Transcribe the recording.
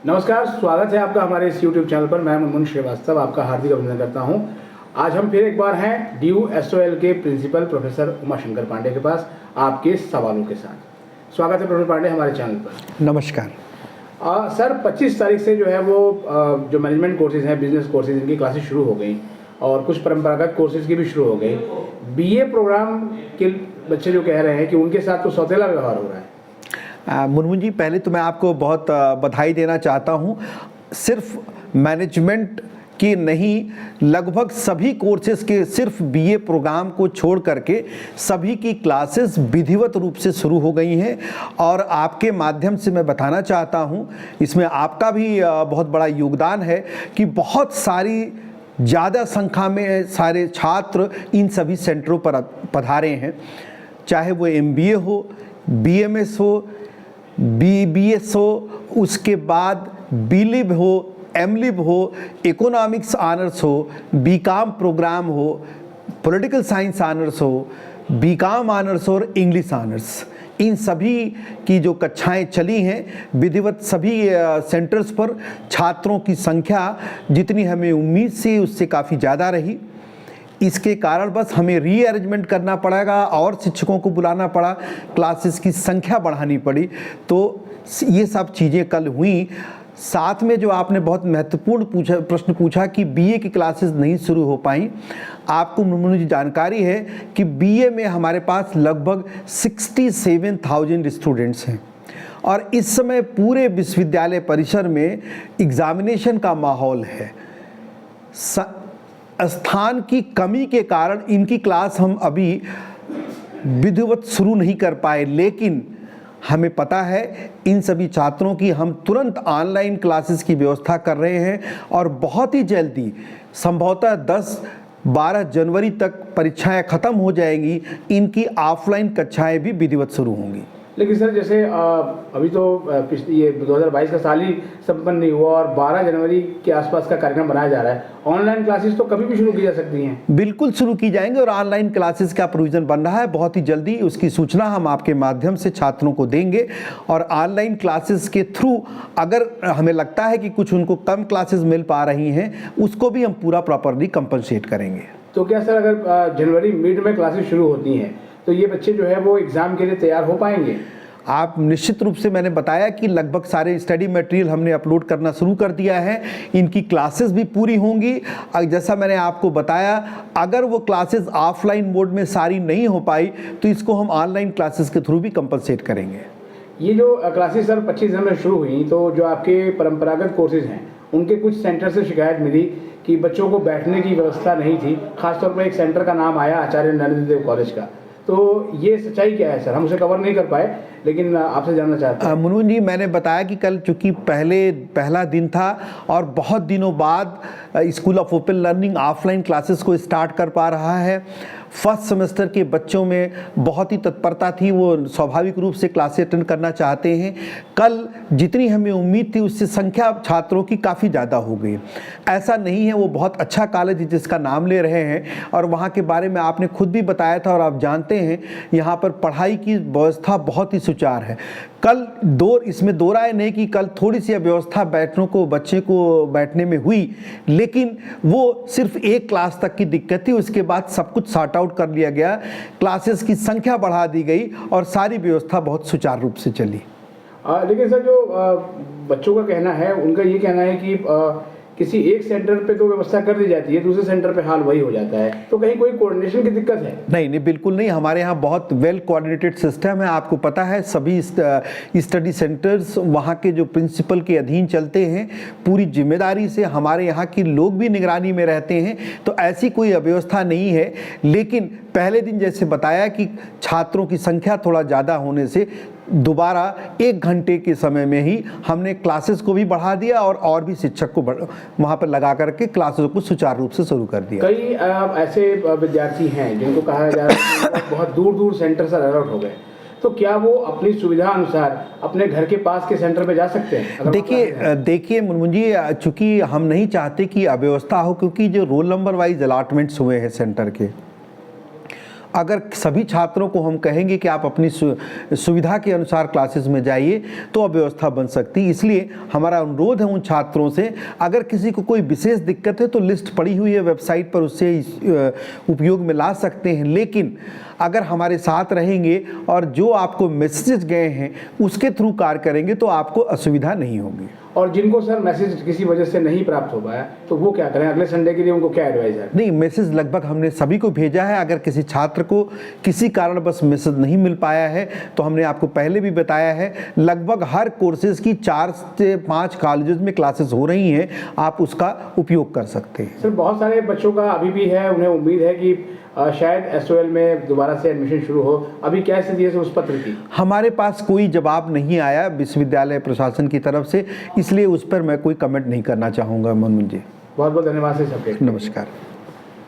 नमस्कार, स्वागत है आपका हमारे इस YouTube चैनल पर। मैं मुनमुन श्रीवास्तव आपका हार्दिक अभिनंदन करता हूं। आज हम फिर एक बार हैं DU-SOL के प्रिंसिपल प्रोफेसर उमाशंकर पांडे के पास आपके सवालों के साथ। स्वागत है प्रोफेसर पांडे हमारे चैनल पर। नमस्कार। सर 25 तारीख से जो है वो जो मैनेजमेंट कोर्सेज हैं, बिजनेस कोर्सेज, इनकी क्लासेस शुरू हो गई और कुछ परंपरागत कोर्सेज की भी शुरू हो गई। BA प्रोग्राम के बच्चे जो कह रहे हैं कि उनके साथ तो सौतेला व्यवहार हो रहा है। मुनमुन जी, पहले तो मैं आपको बहुत बधाई देना चाहता हूं। सिर्फ मैनेजमेंट की नहीं, लगभग सभी कोर्सेज के सिर्फ BA प्रोग्राम को छोड़ करके सभी की क्लासेस विधिवत रूप से शुरू हो गई हैं। और आपके माध्यम से मैं बताना चाहता हूं, इसमें आपका भी बहुत बड़ा योगदान है कि बहुत सारी ज़्यादा संख्या में सारे छात्र इन सभी सेंटरों पर पधारे हैं। चाहे वो MBA हो, BMS हो, BBS हो, उसके बाद BLib हो, MLib हो, इकोनॉमिक्स ऑनर्स हो, BCom प्रोग्राम हो, पॉलिटिकल साइंस ऑनर्स हो, BCom ऑनर्स और इंग्लिश ऑनर्स, इन सभी की जो कक्षाएं चली हैं विधिवत सभी सेंटर्स पर छात्रों की संख्या जितनी हमें उम्मीद से उससे काफ़ी ज़्यादा रही। इसके कारण बस हमें रीअरेंजमेंट करना पड़ेगा और शिक्षकों को बुलाना पड़ा, क्लासेस की संख्या बढ़ानी पड़ी। तो ये सब चीज़ें कल हुई। साथ में जो आपने बहुत महत्वपूर्ण प्रश्न पूछा कि BA की क्लासेस नहीं शुरू हो पाई। आपको मुझे जानकारी है कि BA में हमारे पास लगभग 67,000 स्टूडेंट्स हैं और इस समय पूरे विश्वविद्यालय परिसर में एग्जामिनेशन का माहौल है। स्थान की कमी के कारण इनकी क्लास हम अभी विधिवत शुरू नहीं कर पाए, लेकिन हमें पता है इन सभी छात्रों की हम तुरंत ऑनलाइन क्लासेस की व्यवस्था कर रहे हैं और बहुत ही जल्दी संभवतः 10-12 जनवरी तक परीक्षाएं ख़त्म हो जाएंगी। इनकी ऑफलाइन कक्षाएं भी विधिवत शुरू होंगी। लेकिन सर जैसे अभी तो ये 2022 का साल ही संपन्न नहीं हुआ और 12 जनवरी के आसपास का कार्यक्रम बनाया जा रहा है। ऑनलाइन क्लासेस तो कभी भी शुरू की जा सकती हैं। बिल्कुल शुरू की जाएंगे और ऑनलाइन क्लासेस का प्रोविज़न बन रहा है। बहुत ही जल्दी उसकी सूचना हम आपके माध्यम से छात्रों को देंगे और ऑनलाइन क्लासेस के थ्रू अगर हमें लगता है कि कुछ उनको कम क्लासेस मिल पा रही हैं, उसको भी हम पूरा प्रॉपरली कंपनसेट करेंगे। तो क्या सर अगर जनवरी मिड में क्लासेस शुरू होती हैं तो ये बच्चे जो है वो एग्ज़ाम के लिए तैयार हो पाएंगे? आप निश्चित रूप से, मैंने बताया कि लगभग सारे स्टडी मटेरियल हमने अपलोड करना शुरू कर दिया है। इनकी क्लासेस भी पूरी होंगी। जैसा मैंने आपको बताया, अगर वो क्लासेस ऑफलाइन मोड में सारी नहीं हो पाई तो इसको हम ऑनलाइन क्लासेस के थ्रू भी कंपनसेट करेंगे। ये जो क्लासेस सर 25 जनवरी में शुरू हुई, तो जो आपके परंपरागत कोर्सेज हैं उनके कुछ सेंटर से शिकायत मिली कि बच्चों को बैठने की व्यवस्था नहीं थी। खासतौर पर एक सेंटर का नाम आया आचार्य नरेंद्र देव कॉलेज का। तो ये सच्चाई क्या है सर? हम उसे कवर नहीं कर पाए, लेकिन आपसे जानना चाहते हैं। मुनमुन जी, मैंने बताया कि कल चूँकि पहला दिन था और बहुत दिनों बाद school of open learning offline classes को स्टार्ट कर पा रहा है। फर्स्ट सेमेस्टर के बच्चों में बहुत ही तत्परता थी, वो स्वाभाविक रूप से क्लासेस अटेंड करना चाहते हैं। कल जितनी हमें उम्मीद थी उससे संख्या छात्रों की काफ़ी ज़्यादा हो गई। ऐसा नहीं है, वो बहुत अच्छा कॉलेज है जिसका नाम ले रहे हैं और वहाँ के बारे में आपने खुद भी बताया था और आप जानते हैं यहाँ पर पढ़ाई की व्यवस्था बहुत ही सुचारू है। कल इसमें दो राय नहीं कि कल थोड़ी सी व्यवस्था बच्चे को बैठने में हुई, लेकिन वो सिर्फ एक क्लास तक की दिक्कत थी। उसके बाद सब कुछ सॉर्ट आउट कर लिया गया, क्लासेस की संख्या बढ़ा दी गई और सारी व्यवस्था बहुत सुचारू रूप से चली। लेकिन सर जो बच्चों का कहना है, उनका ये कहना है कि किसी एक सेंटर पे तो व्यवस्था कर दी जाती है, दूसरे सेंटर पे हाल वही हो जाता है। तो कहीं कोई कोऑर्डिनेशन की दिक्कत है? नहीं, बिल्कुल नहीं। हमारे यहाँ बहुत वेल कोऑर्डिनेटेड सिस्टम है। आपको पता है सभी स्टडी सेंटर्स वहाँ के जो प्रिंसिपल के अधीन चलते हैं। पूरी जिम्मेदारी से हमारे यहाँ के लोग भी निगरानी में रहते हैं, तो ऐसी कोई अव्यवस्था नहीं है। लेकिन पहले दिन जैसे बताया कि छात्रों की संख्या थोड़ा ज़्यादा होने से दोबारा 1 घंटे के समय में ही हमने क्लासेस को भी बढ़ा दिया और भी शिक्षक को वहाँ पर लगा करके क्लासेस को सुचारू रूप से शुरू कर दिया। कई ऐसे विद्यार्थी हैं जिनको कहा जा रहा है कि बहुत दूर दूर सेंटर से अलर्ट हो गए, तो क्या वो अपनी सुविधा अनुसार अपने घर के पास के सेंटर पे जा सकते हैं? देखिए मुनमुन जी, चूँकि हम नहीं चाहते कि अव्यवस्था हो, क्योंकि जो रोल नंबर वाइज अलाटमेंट्स हुए हैं सेंटर के, अगर सभी छात्रों को हम कहेंगे कि आप अपनी सुविधा के अनुसार क्लासेस में जाइए तो अव्यवस्था बन सकती है। इसलिए हमारा अनुरोध है उन छात्रों से, अगर किसी को कोई विशेष दिक्कत है तो लिस्ट पड़ी हुई है वेबसाइट पर, उससे उपयोग में ला सकते हैं। लेकिन अगर हमारे साथ रहेंगे और जो आपको मैसेज गए हैं उसके थ्रू कार्य करेंगे तो आपको असुविधा नहीं होगी। और जिनको सर मैसेज किसी वजह से नहीं प्राप्त हो पाया तो वो क्या करें, अगले संडे के लिए उनको क्या एडवाइस है? नहीं, मैसेज लगभग हमने सभी को भेजा है। अगर किसी छात्र को किसी कारण बस मैसेज नहीं मिल पाया है तो हमने आपको पहले भी बताया है, लगभग हर कोर्सेज की 4 से 5 कॉलेजेस में क्लासेस हो रही हैं, आप उसका उपयोग कर सकते हैं। सर बहुत सारे बच्चों का अभी भी है, उन्हें उम्मीद है कि शायद SOL में दोबारा से एडमिशन शुरू हो, अभी क्या स्थिति है उस पत्र की? हमारे पास कोई जवाब नहीं आया विश्वविद्यालय प्रशासन की तरफ से, इसलिए उस पर मैं कोई कमेंट नहीं करना चाहूँगा मनोज जी। बहुत बहुत धन्यवाद सर सबके। नमस्कार।